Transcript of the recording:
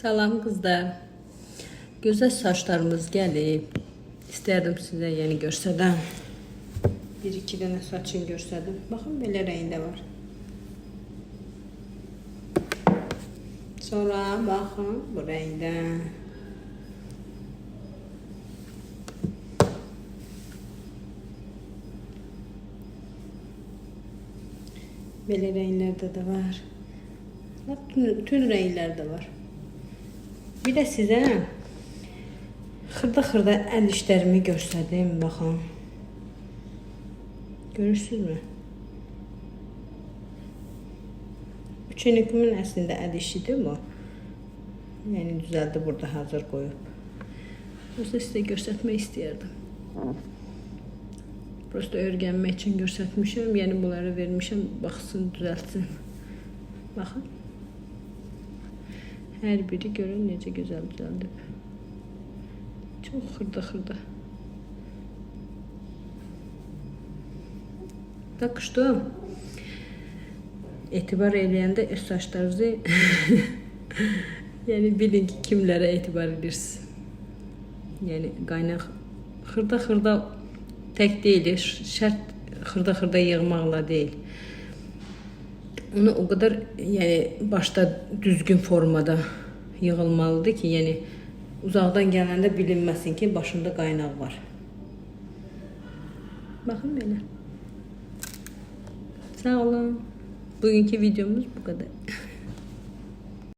Salam qızlar. Gözəl saçlarımız gəlib. İstərdim sizə yeni göstərdim. Bir-iki dənə saçını göstərdim. Baxın, belə rəngdə var. Sonra baxın bu rəngdə. Belə rənglərdə də var. Tüm rənglərdə var. Bir də sizə xırda əl işlərimi göstərdim. Baxın. Görürsünüzmü? Üçünükümün əslində əl işidir bu. Yəni düzəldi, burada hazır qoyub. Prosta sizə göstərmək istəyərdim. Prosta öyrənmək üçün göstərmişəm. Yəni bunları vermişəm, baxsın, düzəltsin. Baxın. Hər biri görün necə gözəl düzəldib. Çox xırda. Tak что? Etibar eləyəndə öz saçlarınızı yəni bilin ki, kimlərə etibar edirsiniz. Yəni qaynaq xırda tək deyil, şərt xırda yığmaqla deyil. Onu o qədər yəni başda düzgün formada yığılmalıdır ki, yəni uzaqdan gələndə bilinməsin ki, başında qaynaq var. Baxın belə. Sağ olun. Bugünkü videomuz bu kadar.